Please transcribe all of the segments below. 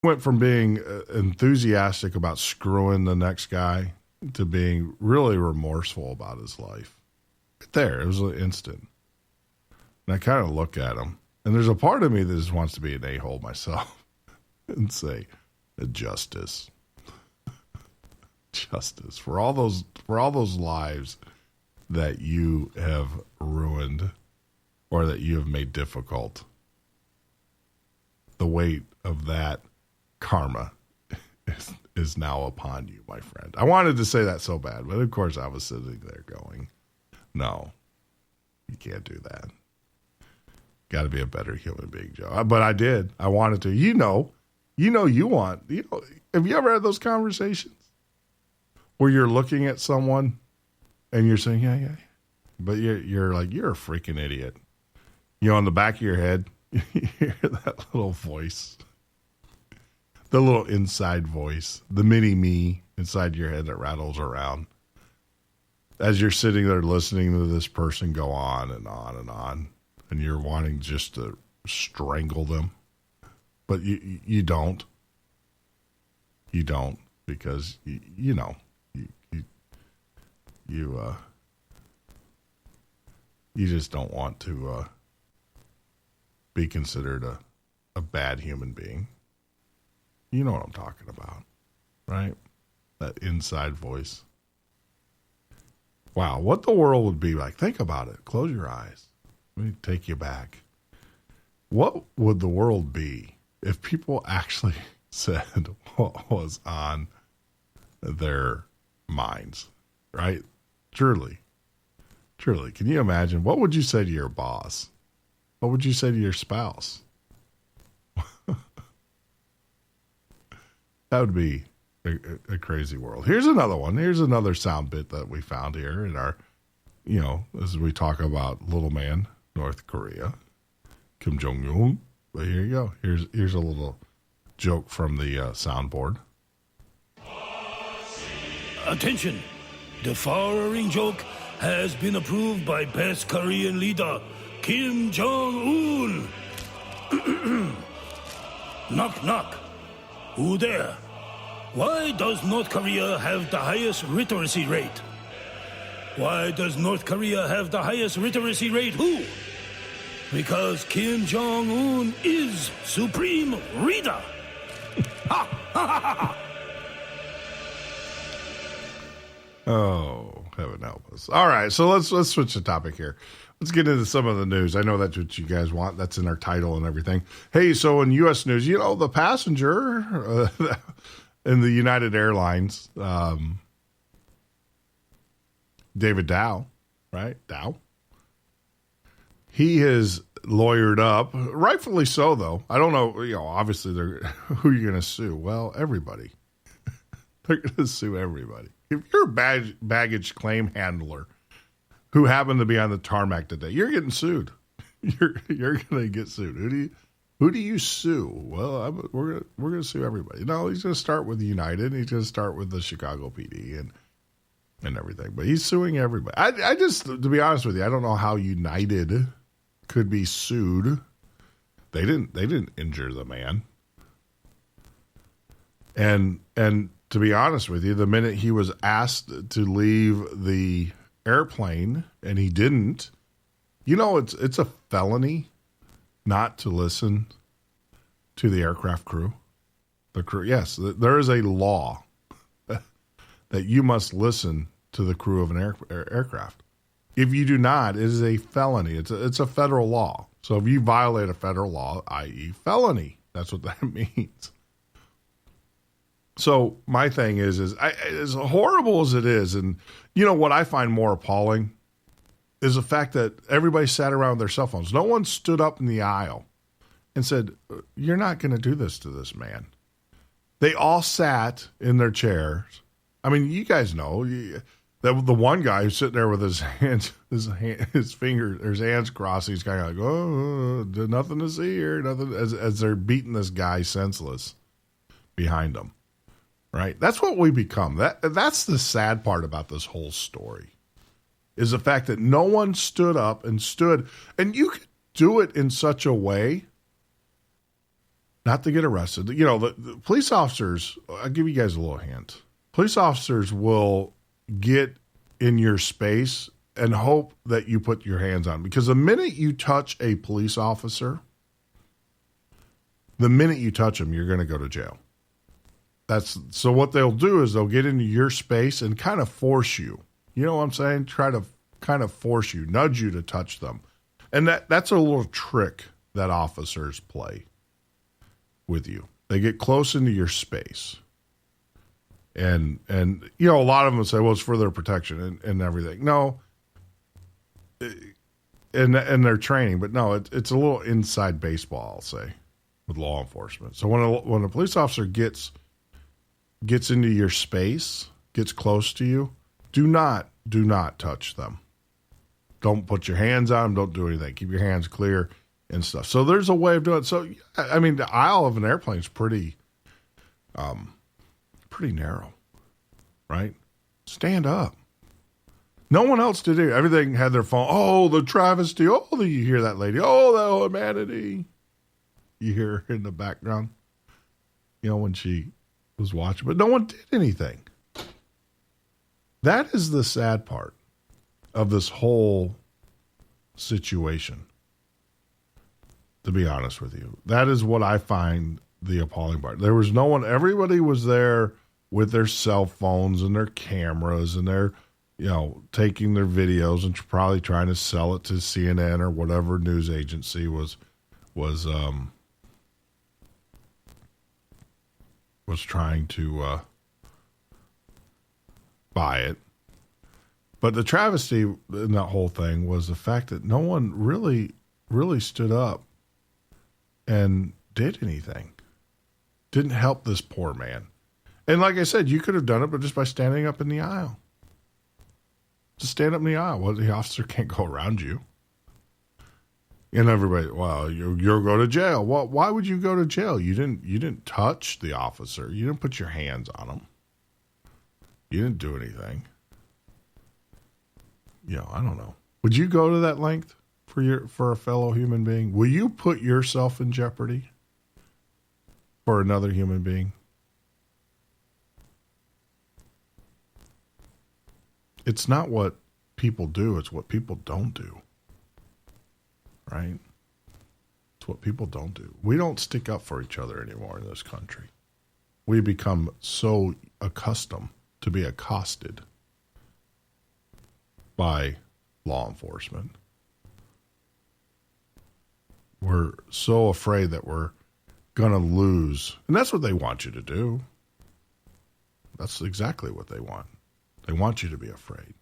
Went from being enthusiastic about screwing the next guy to being really remorseful about his life. Right there, it was an instant. And I kind of look at him, and there's a part of me that just wants to be an a-hole myself and say, justice. Justice for all those lives that you have ruined or that you have made difficult. The weight of that karma is now upon you, my friend. I wanted to say that so bad, but of course I was sitting there going, no, you can't do that. Got to be a better human being, Joe. But I did. I wanted to. You want. Have you ever had those conversations where you're looking at someone and you're saying, yeah, but you're like, you're a freaking idiot. On the back of your head, you hear that little voice, the little inside voice, the mini me inside your head that rattles around as you're sitting there listening to this person go on and on and on. And you're wanting just to strangle them, but you don't. You don't, because you just don't want to be considered a bad human being. You know what I'm talking about, right? That inside voice. Wow, what the world would be like. Think about it. Close your eyes. Let me take you back. What would the world be if people actually said what was on their minds, right? Truly. Can you imagine? What would you say to your boss? What would you say to your spouse? That would be a crazy world. Here's another one. Here's another sound bit that we found here in our, as we talk about little man, North Korea, Kim Jong-un. But here you go. Here's a little joke from the soundboard. Attention! The following joke has been approved by best Korean leader, Kim Jong-un. Knock, knock. Who there? Why does North Korea have the highest literacy rate? Why does North Korea have the highest literacy rate? Who? Because Kim Jong-un is supreme leader. Ha! Ha ha ha! Oh, heaven help us. All right, so let's switch the topic here. Let's get into some of the news. I know that's what you guys want. That's in our title and everything. Hey, so in U.S. news, the passenger in the United Airlines, David Dow, right? Dow. He has lawyered up, rightfully so, though. I don't know, obviously, who are you going to sue? Well, everybody. They're going to sue everybody. If you're a baggage claim handler who happened to be on the tarmac today, you're getting sued. You're going to get sued. Who do you sue? Well, we're going to sue everybody. No, he's going to start with United. He's going to start with the Chicago PD and everything. But he's suing everybody. I just, to be honest with you, I don't know how United could be sued. They didn't injure the man. And to be honest with you, the minute he was asked to leave the airplane and he didn't, it's a felony not to listen to the aircraft crew. The crew, yes, there is a law that you must listen to the crew of an aircraft. If you do not, it is a felony. It's a federal law. So if you violate a federal law, i.e. felony, that's what that means. So my thing is as horrible as it is, and what I find more appalling is the fact that everybody sat around with their cell phones. No one stood up in the aisle and said, "You're not going to do this to this man." They all sat in their chairs. I mean, you guys know the one guy who's sitting there with his hands, his fingers, his hands crossed. He's kind of like, "Oh, nothing to see here," nothing, as they're beating this guy senseless behind them. Right? That's what we become. That's the sad part about this whole story, is the fact that no one stood up and you could do it in such a way not to get arrested. You know, the police officers, I'll give you guys a little hint. Police officers will get in your space and hope that you put your hands on. Because the minute you touch a police officer, the minute you touch them, you're going to go to jail. So what they'll do is they'll get into your space and kind of force you. You know what I'm saying? Try to kind of force you, nudge you to touch them. And that's a little trick that officers play with you. They get close into your space. And you know, a lot of them will say, well, it's for their protection and everything. No. And their training, but no, it's a little inside baseball, I'll say, with law enforcement. So when a police officer gets into your space, gets close to you, do not touch them. Don't put your hands on them. Don't do anything. Keep your hands clear and stuff. So there's a way of doing it. So, I mean, the aisle of an airplane is pretty narrow, right? Stand up. No one else did it. Everything had their phone. Oh, the travesty. Oh, you hear that lady. Oh, the humanity. You hear her in the background, you know, when she was watching. But no one did anything. That is the sad part of this whole situation, to be honest with you. That is what I find the appalling part. There was no one. Everybody was there with their cell phones and their cameras and their, you know, taking their videos and probably trying to sell it to CNN or whatever news agency was trying to buy it. But the travesty in that whole thing was the fact that no one really stood up and did anything. Didn't help this poor man. And like I said, you could have done it, but just by standing up in the aisle. Just stand up in the aisle. Well, the officer can't go around you. And everybody, well, you'll go to jail. Well, why would you go to jail? You didn't touch the officer. You didn't put your hands on him. You didn't do anything. You know, I don't know. Would you go to that length for a fellow human being? Will you put yourself in jeopardy for another human being? It's not what people do, it's what people don't do. Right? It's what people don't do. We don't stick up for each other anymore in this country. We become so accustomed to be accosted by law enforcement. We're so afraid that we're going to lose. And that's what they want you to do. That's exactly what they want. They want you to be afraid.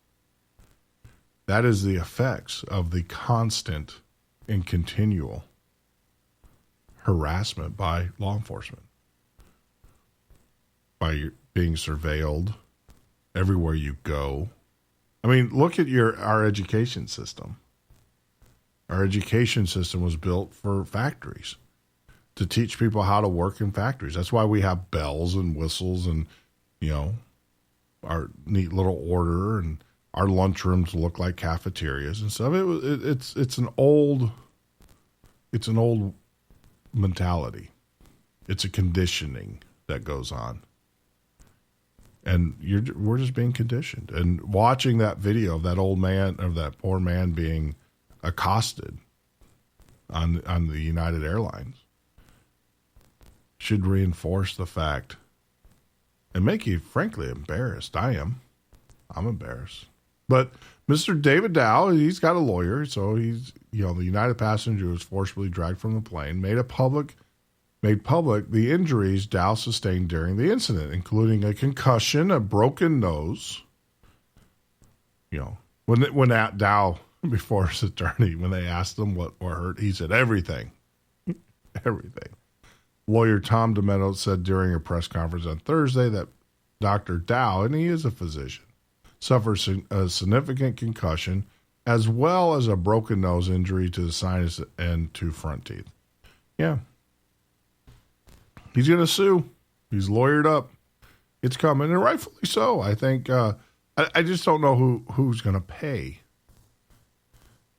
That is the effects of the constant and continual harassment by law enforcement. By being surveilled everywhere you go. I mean, look at our education system. Our education system was built for factories, to teach people how to work in factories. That's why we have bells and whistles and, you know, our neat little order, and our lunchrooms look like cafeterias and stuff. It's an old mentality. It's a conditioning that goes on. And we're just being conditioned. And watching that video of that old man, of that poor man being accosted on the United Airlines should reinforce the fact and make you, frankly, embarrassed. I'm embarrassed. But Mr. David Dow, he's got a lawyer, so he's, you know, the United passenger was forcibly dragged from the plane, made public the injuries Dow sustained during the incident, including a concussion, a broken nose. You know, when that Dow, before his attorney, when they asked him what hurt, he said everything. Everything. Lawyer Tom Demento said during a press conference on Thursday that Dr. Dow, and he is a physician, suffered a significant concussion as well as a broken nose injury to the sinus and two front teeth. Yeah. He's going to sue. He's lawyered up. It's coming, and rightfully so. I think, I just don't know who's going to pay.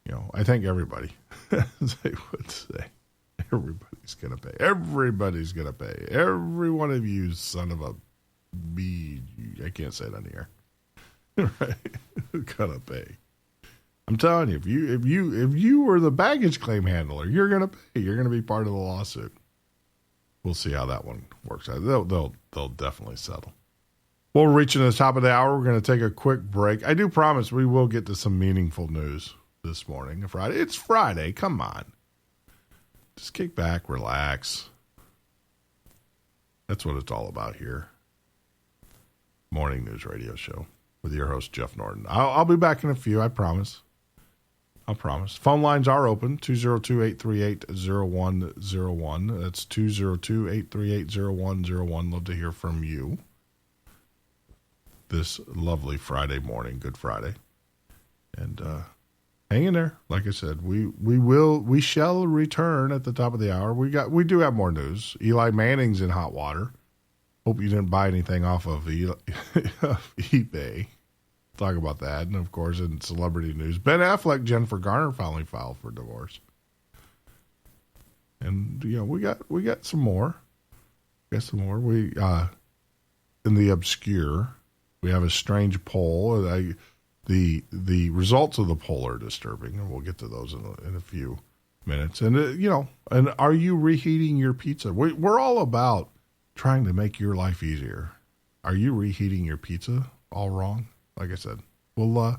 You know, I think everybody, as they would say. Everybody's going to pay. Everybody's going to pay. Every one of you son of a bee. I can't say it on the air. Right? Going to pay. I'm telling you, if you were the baggage claim handler, you're going to pay. You're going to be part of the lawsuit. We'll see how that one works out. They'll definitely settle. Well, we're reaching the top of the hour. We're going to take a quick break. I do promise we will get to some meaningful news this morning. Friday. It's Friday. Come on. Just kick back, relax. That's what it's all about here. Morning News Radio Show with your host, Jeff Norton. I'll be back in a few, I promise. I promise. Phone lines are open, 202-838-0101. That's 202-838-0101. Love to hear from you this lovely Friday morning, Good Friday. And hang in there. Like I said, we shall return at the top of the hour. We do have more news. Eli Manning's in hot water. Hope you didn't buy anything off of eBay. Talk about that. And of course, in celebrity news, Ben Affleck, Jennifer Garner finally filed for divorce. And we got some more. We in the obscure, we have a strange poll. The results of the poll are disturbing, and we'll get to those in a few minutes. And and are you reheating your pizza? We're all about trying to make your life easier. Are you reheating your pizza all wrong? Like I said, we'll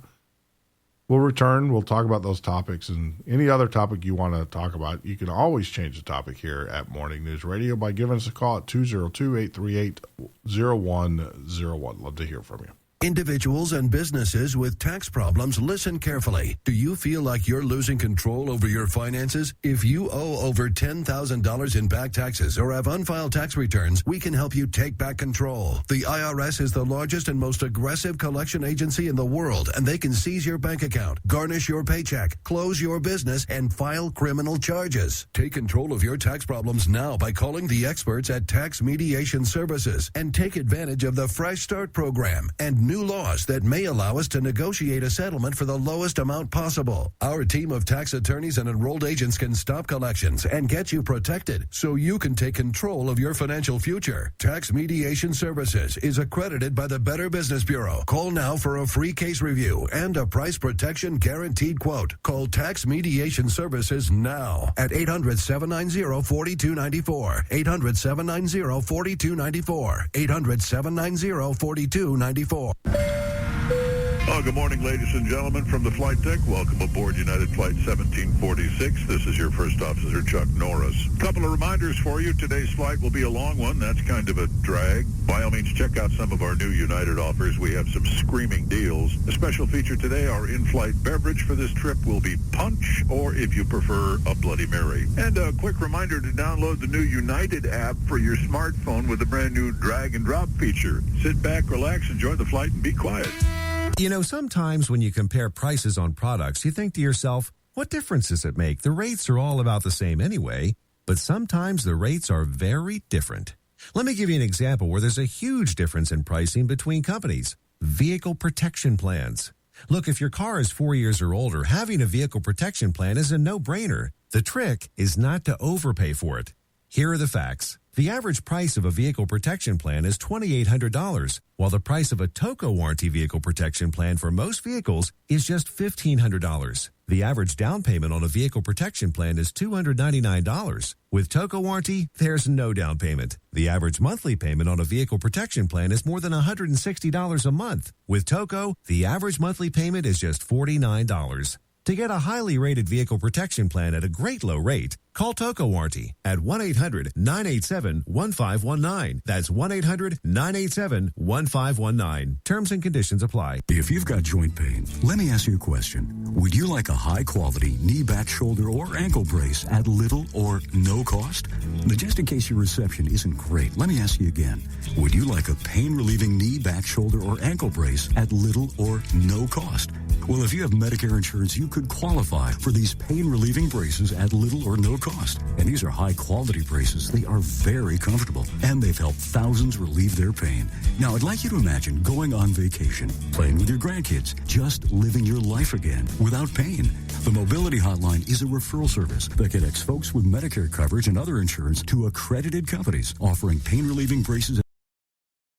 return. We'll talk about those topics and any other topic you want to talk about. You can always change the topic here at Morning News Radio by giving us a call at 202-838-0101. Love to hear from you. Individuals and businesses with tax problems, listen carefully. Do you feel like you're losing control over your finances? If you owe over $10,000 in back taxes or have unfiled tax returns, we can help you take back control. The IRS is the largest and most aggressive collection agency in the world, and they can seize your bank account, garnish your paycheck, close your business, and file criminal charges. Take control of your tax problems now by calling the experts at Tax Mediation Services and take advantage of the Fresh Start program and new laws that may allow us to negotiate a settlement for the lowest amount possible. Our team of tax attorneys and enrolled agents can stop collections and get you protected so you can take control of your financial future. Tax Mediation Services is accredited by the Better Business Bureau. Call now for a free case review and a price protection guaranteed quote. Call Tax Mediation Services now at 800-790-4294. 800-790-4294. 800-790-4294. Oh, good morning, ladies and gentlemen, from the Flight Deck. Welcome aboard United Flight 1746. This is your first officer, Chuck Norris. Couple of reminders for you. Today's flight will be a long one. That's kind of a drag. By all means, check out some of our new United offers. We have some screaming deals. A special feature today, our in-flight beverage for this trip will be punch, or if you prefer, a Bloody Mary. And a quick reminder to download the new United app for your smartphone with the brand new drag and drop feature. Sit back, relax, enjoy the flight, and be quiet. You know, sometimes when you compare prices on products, you think to yourself, what difference does it make? The rates are all about the same anyway, but sometimes the rates are very different. Let me give you an example where there's a huge difference in pricing between companies. Vehicle protection plans. Look, if your car is 4 years or older, having a vehicle protection plan is a no-brainer. The trick is not to overpay for it. Here are the facts. The average price of a vehicle protection plan is $2,800, while the price of a TOCO warranty vehicle protection plan for most vehicles is just $1,500. The average down payment on a vehicle protection plan is $299. With TOCO warranty, there's no down payment. The average monthly payment on a vehicle protection plan is more than $160 a month. With TOCO, the average monthly payment is just $49. To get a highly rated vehicle protection plan at a great low rate, call TOCO Warranty at 1-800-987-1519. That's 1-800-987-1519. Terms and conditions apply. If you've got joint pain, let me ask you a question. Would you like a high-quality knee, back, shoulder, or ankle brace at little or no cost? Now, just in case your reception isn't great, let me ask you again. Would you like a pain-relieving knee, back, shoulder, or ankle brace at little or no cost? Well, if you have Medicare insurance, you could qualify for these pain-relieving braces at little or no cost. And these are high-quality braces. They are very comfortable, and they've helped thousands relieve their pain. Now, I'd like you to imagine going on vacation, playing with your grandkids, just living your life again without pain. The Mobility Hotline is a referral service that connects folks with Medicare coverage and other insurance to accredited companies offering pain-relieving braces